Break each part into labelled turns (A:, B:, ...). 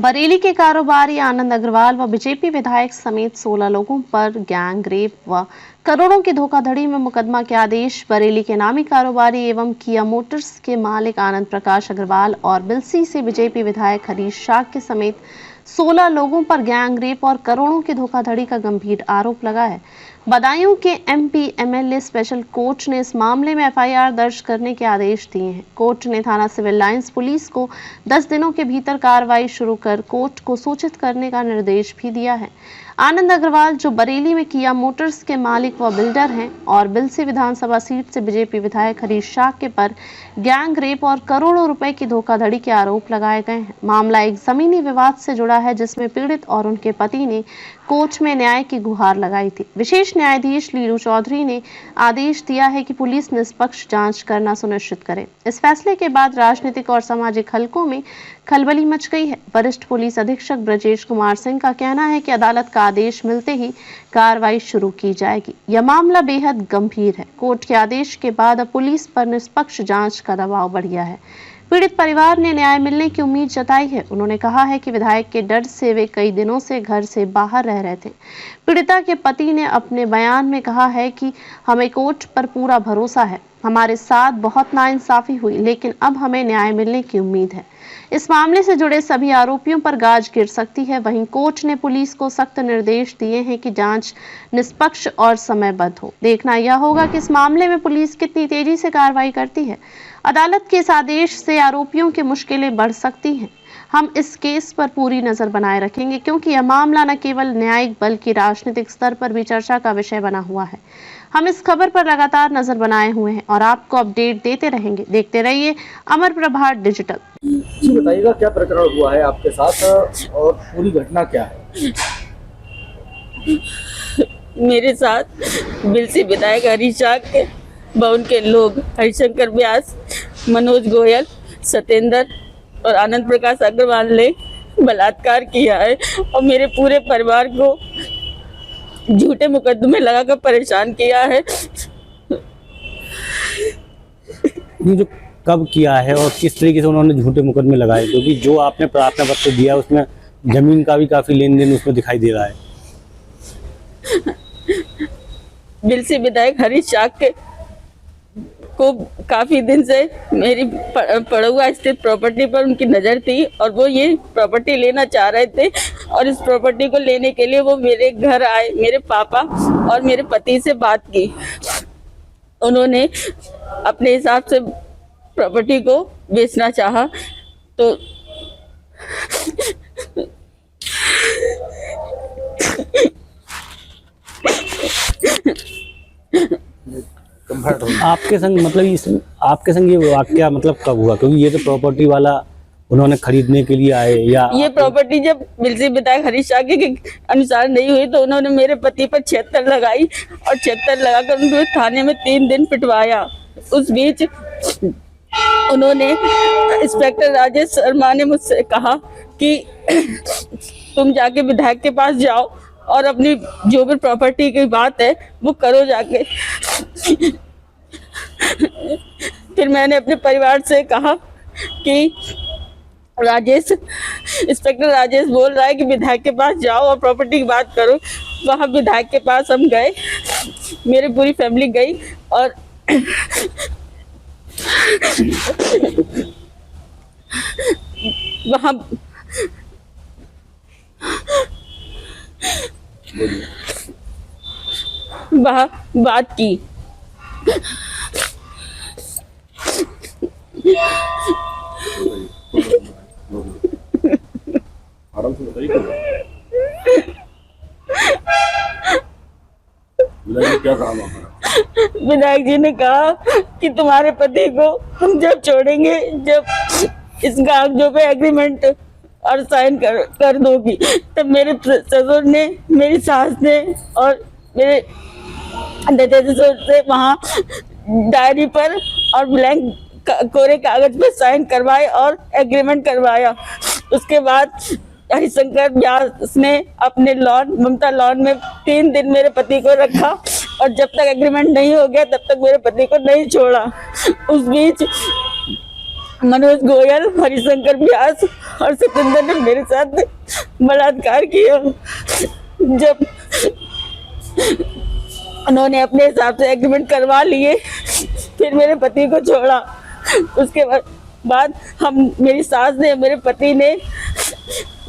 A: बरेली के कारोबारी आनंद अग्रवाल व बीजेपी विधायक समेत 16 लोगों पर गैंग रेप व करोड़ों की धोखाधड़ी में मुकदमा के आदेश। बरेली के नामी कारोबारी एवं किया मोटर्स के मालिक आनंद प्रकाश अग्रवाल और बिलसी से बीजेपी विधायक हरीश शाह के समेत 16 लोगों पर गैंग रेप और करोड़ों की धोखाधड़ी का गंभीर आरोप लगा है। बदायूं के एमपी एमएलए स्पेशल कोर्ट ने इस मामले में एफआईआर दर्ज करने के आदेश दिए हैं। कोर्ट ने थाना सिविल लाइंस पुलिस को 10 दिनों के भीतर कार्रवाई शुरू कर कोर्ट को सूचित करने का निर्देश भी दिया है। आनंद अग्रवाल, जो बरेली में किया मोटर्स के मालिक व बिल्डर हैं, और बिलसी विधानसभा सीट से बीजेपी विधायक हरीश शाह के पर गैंग रेप और करोड़ों रुपए की धोखाधड़ी के आरोप लगाए गए हैं। मामला एक जमीनी विवाद से जुड़ा है, जिसमें पीड़ित और उनके पति ने कोर्ट में न्याय की गुहार लगाई थी। विशेष न्यायाधीश लीरू चौधरी ने आदेश दिया है कि पुलिस निष्पक्ष जांच करना सुनिश्चित करे। इस फैसले के बाद राजनीतिक और सामाजिक हलकों में खलबली मच गई है। वरिष्ठ पुलिस अधीक्षक ब्रजेश कुमार सिंह का कहना है कि अदालत का आदेश मिलते ही कार्रवाई शुरू की जाएगी। यह मामला बेहद गंभीर है। कोर्ट के आदेश के बाद अब पुलिस पर निष्पक्ष जांच का दबाव बढ़ गया है। पीड़ित परिवार ने न्याय मिलने की उम्मीद जताई है। उन्होंने कहा है कि विधायक के डर से वे कई दिनों से घर से बाहर रह रहे थे। पीड़िता के पति ने अपने बयान में कहा है कि हमें कोर्ट पर पूरा भरोसा है। हमारे साथ बहुत नाइंसाफी हुई, लेकिन अब हमें न्याय मिलने की उम्मीद है। इस मामले से जुड़े सभी आरोपियों पर गाज गिर सकती है। वहीं कोर्ट ने पुलिस को सख्त निर्देश दिए हैं कि जांच निष्पक्ष और समयबद्ध हो। देखना यह होगा कि इस मामले में पुलिस कितनी तेजी से कार्रवाई करती है। अदालत के इस आदेश से आरोपियों की मुश्किलें बढ़ सकती हैं। हम इस केस पर पूरी नजर बनाए रखेंगे, क्योंकि यह मामला न केवल न्यायिक बल्कि राजनीतिक स्तर पर भी चर्चा का विषय बना हुआ है। हम इस खबर पर लगातार नजर बनाए हुए हैं और आपको अपडेट देते रहेंगे। देखते रहिए अमर प्रभा डिजिटल।
B: जी बताइएगा, क्या प्रकरण हुआ है आपके साथ और पूरी घटना क्या है?
C: मेरे साथ बिलसी विधायक हरीश शाह के भवन के लोग हरिशंकर व्यास, मनोज गोयल, सत्येंद्र और आनंद प्रकाश अग्रवाल ने बलात्कार किया है और मेरे पूरे परिवार को झूठे मुकदमे लगाकर परेशान किया है।
D: ये जो कब किया है और किस तरीके से उन्होंने झूठे मुकदमे लगाए, क्योंकि जो आपने प्रार्थना पत्र दिया उसमें जमीन का भी काफी लेन देन उसमें दिखाई दे रहा है।
C: बिलसी विधायक हरीश शाह के को काफी दिन से मेरी पड़ुआ स्थित प्रॉपर्टी पर उनकी नजर थी और वो ये प्रॉपर्टी लेना चाह रहे थे और इस प्रॉपर्टी को लेने के लिए वो मेरे घर आए। मेरे पापा और मेरे पति से बात की। उन्होंने अपने हिसाब से प्रॉपर्टी को बेचना चाहा तो
D: आपके संग मतलब आपके संग ये वाकया मतलब कब हुआ? क्योंकि ये तो प्रॉपर्टी वाला उन्होंने खरीदने के लिए आए, या
C: ये प्रॉपर्टी जब बिलसी विधायक हरीश शाह के अनुसार नहीं हुई तो उन्होंने मेरे पति पर 76 लगाई और 76 लगाकर उनको थाने में 3 दिन पिटवाया। उस बीच उन्होंने इंस्पेक्टर राजेश शर्मा ने मुझसे कहा कि तुम जाके विधायक के पास जाओ और अपनी जो भी प्रॉपर्टी की बात है वो करो जाके। फिर मैंने अपने परिवार से कहा कि इंस्पेक्टर राजेश बोल रहा है कि विधायक के पास जाओ और प्रॉपर्टी की बात करो। वहाँ विधायक के पास हम गए, मेरी पूरी फैमिली गई और वहाँ बात की।
B: क्या कहा?
C: विधायक जी ने कहा कि तुम्हारे पति को हम जब छोड़ेंगे, जब इस कागजों पे एग्रीमेंट और साइन कर दोगी, तब मेरे ससुर ने, मेरी सास ने और मेरे ससुर से वहाँ डायरी पर और ब्लैंक कोरे कागज पे साइन करवाए और एग्रीमेंट करवाया। उसके बाद हरिशंकर व्यास ने अपने लॉन, ममता लॉन में 3 दिन मेरे पति को रखा और जब तक एग्रीमेंट नहीं हो गया तब तक मेरे पति को नहीं छोड़ा। उस बीच मनोज गोयल, हरिशंकर व्यास और सतेंद्र ने मेरे साथ बलात्कार किया। जब उन्होंने अपने हिसाब से एग्रीमेंट करवा लिए, फिर मेरे पति को छोड़ा। उसके बाद मेरी सास ने, मेरे पति ने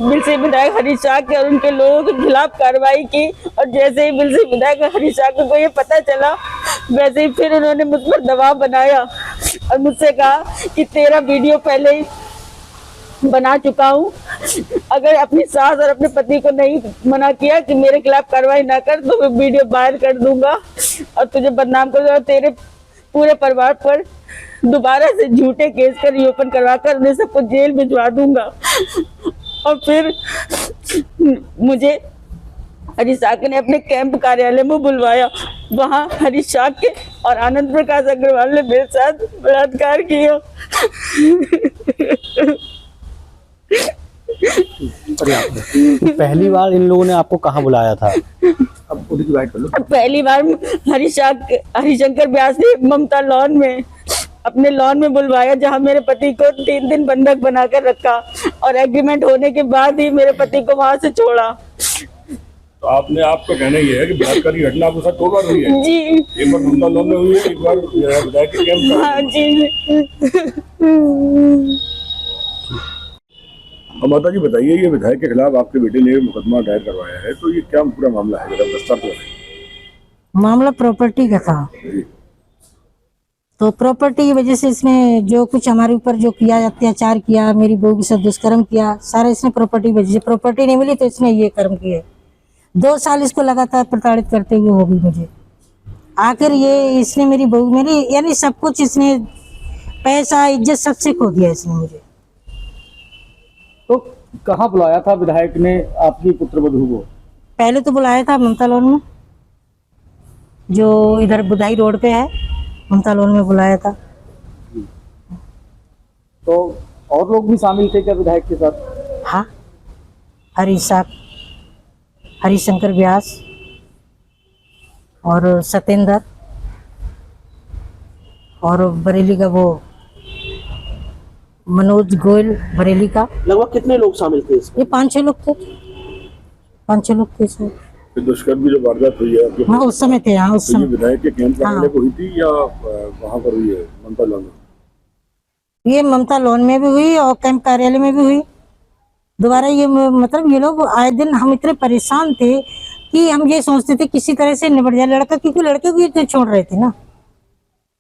C: बिलसी विधायक हरीश शाह के और उनके लोगों के खिलाफ कार्रवाई की। और जैसे ही बिलसी विधायक हरीश शाह को ये पता चला, वैसे ही फिर उन्होंने मुझ पर दबाव बनाया और मुझसे कहा कि तेरा वीडियो पहले ही बना चुका हूँ, अगर अपनी सास और अपने पति को नहीं मना किया कि मेरे खिलाफ कार्रवाई ना कर तो मैं वीडियो वायरल कर दूंगा और तुझे बदनाम कर दूंगा, तेरे पूरे परिवार पर दोबारा से झूठे केस कर रिओपन करवाकर उन्हें सबको जेल भिजवा दूंगा। और फिर मुझे हरीश शाह ने अपने कैंप कार्यालय में बुलवाया। वहां हरीश शाह के और आनंद प्रकाश अग्रवाल ने मेरे साथ बलात्कार किया।
D: पहली बार इन लोगों ने आपको कहाँ बुलाया था?
B: अब पूरी डिवाइड कर लो।
C: पहली बार हरिशंकर व्यास ने ममता लॉन में, अपने लॉन में बुलवाया, जहां मेरे पति को 3 दिन बंधक बनाकर रखा और एग्रीमेंट होने के बाद ही मेरे पति को वहां से छोड़ा।
E: तो आपका कहना ये है कि बलात्कार की घटना आपके साथ 2 बार हुई है?
C: जी,
E: एक बार ममता लॉन में हुई है, एक बार विधायक के कैंप में।
C: हाँ जी।
E: माता जी बताइए, ये विधायक के खिलाफ आपके बेटे ने मुकदमा दायर करवाया है, तो ये क्या पूरा मामला है? जरा विस्तार से बताइए।
F: मामला प्रॉपर्टी का था। तो प्रॉपर्टी की वजह से इसने जो कुछ हमारे ऊपर जो किया, अत्याचार किया, मेरी बहू के साथ दुष्कर्म किया, सारा इसने प्रॉपर्टी वजह से, प्रॉपर्टी नहीं मिली तो इसने ये कर्म किए। 2 साल इसको लगातार प्रताड़ित करते हुए हो गई मुझे। आखिर ये इसने मेरी बहू, मेरी यानी सब कुछ इसने, पैसा इज्जत सबसे खो दिया इसने मुझे।
B: तो कहाँ बुलाया था विधायक ने आपकी पुत्रवधू को?
F: पहले तो बुलाया था ममता लॉन में, जो इधर बुधाई रोड पे है, ममता लॉन में बुलाया था।
B: तो और लोग भी शामिल थे क्या विधायक के साथ?
F: हाँ, हरीश शाह, हरिशंकर व्यास और सतेंद्र और बरेली का वो मनोज गोयल, बरेली का।
B: लगभग कितने लोग शामिल थे इसमें?
F: ये 5-6 लोग थे, 5-6 लोग थे सर।
E: दुष्कर्म की जो वारदात हुई है आपके,
F: हाँ उस समय थे। हाँ उस
E: तो ये
F: समय
E: विधायक के कैंप कार्यालय को हुई थी या वहाँ पर हुई है ममता लॉन में?
F: ये ममता लॉन में भी हुई और कैंप कार्यालय में भी हुई। दोबारा ये मतलब ये लोग आए दिन, हम इतने परेशान थे कि हम ये सोचते थे किसी तरह से निपट जाए लड़का, क्योंकि लड़के को ये छोड़ रहे थे ना,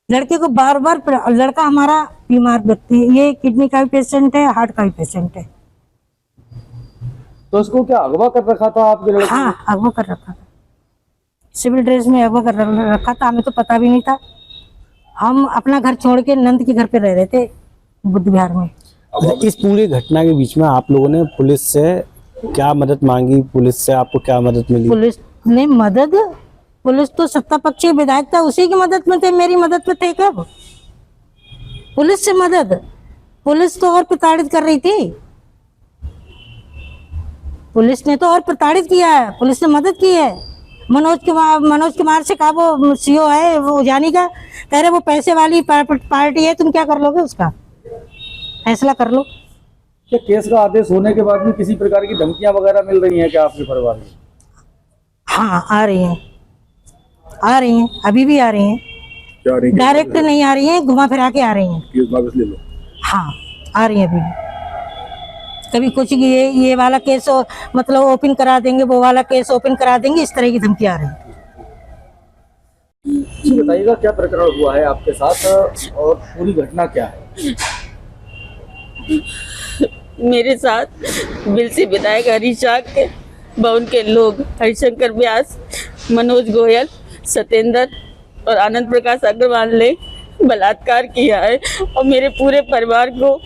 F: लड़के को बार बार। लड़का हमारा बीमार व्यक्ति, ये किडनी का भी पेशेंट है, हार्ट का भी पेशेंट है।
B: तो उसको क्या अगवा कर रखा था आपके लड़के?
F: हाँ, अगवा कर रखा था, सिविल ड्रेस में अगवा कर रखा था। हमें तो पता भी नहीं था। हम अपना घर छोड़ के नंद के घर पे रह रहे थे बुद्ध विहार में।
D: इस पूरी घटना के बीच में आप लोगों ने पुलिस से क्या मदद मांगी? पुलिस से आपको क्या मदद मिली?
F: पुलिस ने मदद, पुलिस तो सत्ता पक्षी विधायक था, उसी की मदद में थे, मेरी मदद में थे कब? पुलिस से मदद, पुलिस तो और प्रताड़ित कर रही थी, पुलिस ने तो और प्रताड़ित किया है, पुलिस ने मदद की है। मनोज कुमार से कहा, वो सीओ है वो उजानी का, कह रहे वो पैसे वाली पार्टी है, तुम क्या कर लोगे, उसका फैसला कर लो।
B: क्या केस का आदेश होने के बाद भी किसी प्रकार की धमकियां वगैरह मिल रही हैं क्या आपके परिवार में?
F: हाँ आ रही हैं, आ रही हैं, अभी भी आ रही हैं।
E: क्या रही?
F: डायरेक्ट नहीं आ रही हैं, घुमा फिरा के आ रही हैं।
E: केस वापस ले लो।
F: हाँ आ रही है अभी भी। कभी कुछ ये वाला केस मतलब ओपन करा देंगे, वो वाला केस ओपन करा देंगे, इस तरह की धमकी आ रही है।
B: जी बताइएगा क्या प्रकरण हुआ है आपके साथ और पूरी घटना क्या है?
C: मेरे साथ बिलसी विधायक हरीश शाह के भवन के लोग, हरिशंकर व्यास, मनोज गोयल, सतेंद्र और आनंद प्रकाश अग्रवाल ने बलात्कार किया है और मेरे पूरे परिवार को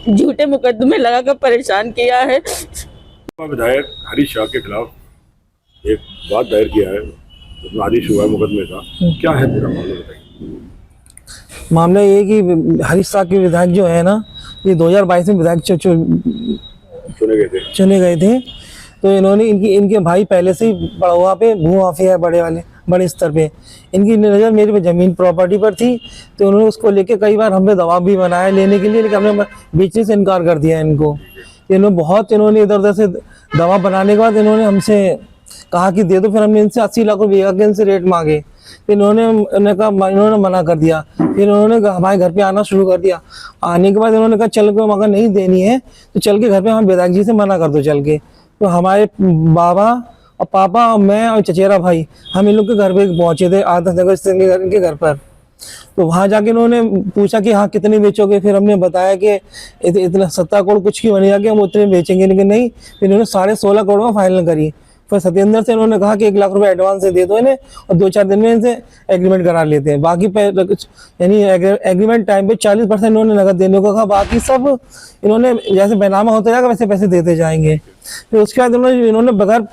C: झूठे मुकदमे लगाकर परेशान किया है।
E: विधायक हरीश शाह के खिलाफ एक बात दायर किया है, उसमें आदेश हुआ है मुकदमे का, क्या है पूरा मामला बताइए।
G: मामला ये है कि हरीश शाह के विधायक जो है ना, ये 2022 में विधायक चुने गए थे। तो इन्होंने इनके भाई पहले से ही बड़ौआ पे भू माफिया है बड़े वाले, बड़े स्तर पे। इनकी नज़र मेरी पे ज़मीन प्रॉपर्टी पर थी, तो उन्होंने उसको लेके कई बार हमें दबाव भी बनाया लेने के लिए, लेकिन हमने बेचने से इनकार कर दिया इनको। इन्होंने इधर उधर से दवा बनाने के बाद इन्होंने हमसे कहा कि दे दो, फिर हमने इनसे 80 लाख रुपये के इनसे रेट मांगे, फिर इन्होंने मना कर दिया। फिर उन्होंने हमारे घर पे आना शुरू कर दिया। आने के बाद इन्होंने कहा चल के मगर नहीं देनी है तो चल के घर पे हम विधायक जी से मना कर दो चल के। तो हमारे बाबा और पापा और मैं और चचेरा भाई हम इन लोग के घर पे पहुंचे थे, आदर्श नगर स्थित इनके घर पर। तो वहां जाके इन्होंने पूछा कि हाँ कितने बेचोगे, फिर हमने बताया कि इतना 17 करोड़ कुछ की बनेगा कि हम उतने बेचेंगे, लेकिन नहीं। फिर इन्होंने 16.5 करोड़ में फाइनल करी। फिर सत्येंद्र से इन्होंने कहा कि 1 लाख रुपए एडवांस से दे दो इन्हें और 2-4 दिन में इनसे एग्रीमेंट करा लेते हैं। बाकी यानी एग्रीमेंट टाइम पे 40% इन्होंने नगद देने को कहा, बाकी सब इन्होंने जैसे बैनामा होता जाएगा वैसे पैसे देते जाएंगे। फिर उसके बाद इन्होंने बगैर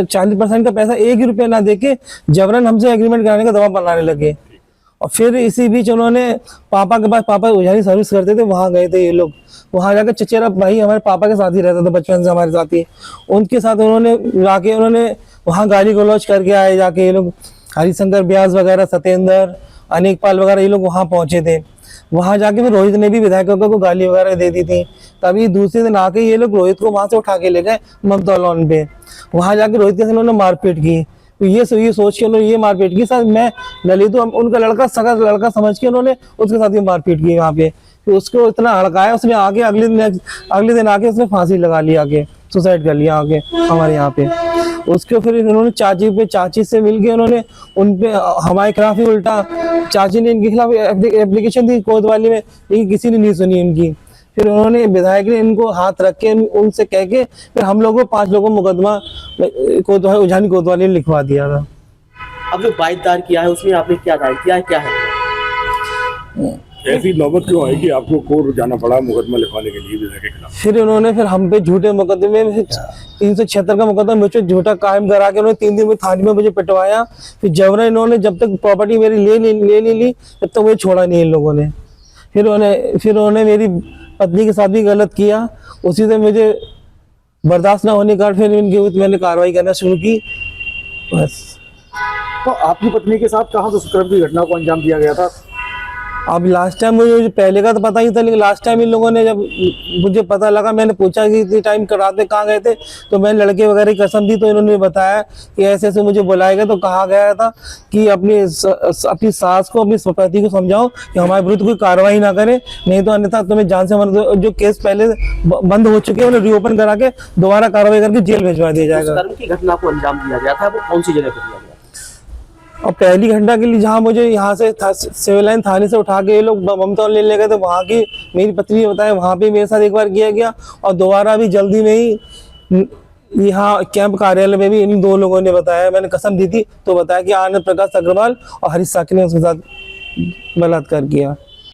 G: 40% का पैसा 1 रुपया ना देके जबरन हमसे एग्रीमेंट कराने का दबाव बनाने लगे। और फिर इसी बीच उन्होंने पापा के पास, पापा उजानी सर्विस करते थे, वहां गए थे ये लोग। वहां जाकर चचेरा भाई हमारे पापा के साथ ही रहता था बचपन से हमारे साथ ही, उनके साथ उन्होंने जाके वहां गाली गलौज करके आए। जाके ये लोग हरिशंकर व्यास वगैरह, सत्येंद्र, अनेकपाल वगैरह ये लोग वहां पहुंचे थे। वहां जाके फिर रोहित ने भी विधायकों को गाली वगैरह दे दी थी। तभी दूसरे दिन आके ये लोग रोहित को वहां से उठा के ले गए ममता लॉन पे। वहां जाके रोहित के साथ उन्होंने मारपीट की। तो ये सोच के उन्होंने ये मारपीट की, सर मैं ललित उनका लड़का, सगा लड़का समझ के उन्होंने उसके साथ ये मारपीट की वहाँ पे। तो उसको इतना हड़काया, उसने आगे अगले दिन आके उसने फांसी लगा ली, आके सुसाइड कर लिया आगे हमारे यहाँ पे। उसके फिर उन्होंने चाची से मिलके उन्होंने उनपे हमारे खिलाफ ही उल्टा, चाची ने इनके खिलाफ एप्लीकेशन दी कोतवाली में, लेकिन किसी ने नहीं सुनी इनकी। फिर उन्होंने विधायक ने इनको हाथ रख के उनसे कह के फिर हम लोगों 5 लोगों मुकदमा उजानी कोतवाली ने लिखवा दिया था।
H: अब जो 22 दायर किया है उसमें आपने क्या दायर किया है, क्या है?
E: ऐसी नौबत क्यों आई कि आपको कोर्ट जाना पड़ा मुकदमा लिखवाने के लिए विधायक के खिलाफ?
G: फिर उन्होंने हम पे झूठे मुकदमे 376 का मुकदमा मुझे झूठा कायम करा के उन्होंने 3 दिन में थाने में मुझे पिटवाया। फिर जबरन इन्होंने जब तक प्रॉपर्टी मेरी ले ली तब तक मुझे छोड़ा नहीं इन लोगों ने। फिर उन्होंने मेरी पत्नी के साथ भी गलत किया। उसी से मुझे बर्दाश्त ना होने का फिर इनके ऊपर मैंने कार्रवाई करना शुरू की। बस।
B: तो आपकी पत्नी के साथ कहाँ दुष्कर्म की घटना को अंजाम दिया गया था?
G: अब लास्ट टाइम मुझे पहले का तो पता ही था, लेकिन लास्ट टाइम इन लोगों ने जब मुझे पता लगा, मैंने पूछा कि इतने टाइम कराते कहाँ गए थे, तो मैंने लड़के वगैरह की कसम दी। तो इन्होंने बताया कि ऐसे ऐसे मुझे बुलाया गया, तो कहा गया था कि अपनी सास को, अपनी पति को समझाओ कि हमारे विरुद्ध कोई कार्रवाई ना करे, नहीं तो अन्यथा तुम्हें जान से मार। जो केस पहले बंद हो चुके हैं उन्हें रीओपन करा के दोबारा कार्रवाई करके जेल भिजवा दिया जाएगा।
H: की घटना को अंजाम दिया गया था, वो कौन सी जगह पर दिया गया?
G: और पहली घटना के लिए जहाँ मुझे यहाँ से सिविल लाइन थाने से उठा के ये लोग ममता ले गए थे, वहाँ की मेरी पत्नी ने बताया वहाँ पे मेरे साथ एक बार किया गया, और दोबारा भी जल्दी में ही यहाँ कैंप कार्यालय में भी इन 2 लोगों ने बताया। मैंने कसम दी थी तो बताया कि आनंद प्रकाश अग्रवाल और हरीश साकी ने उसके साथ बलात्कार किया।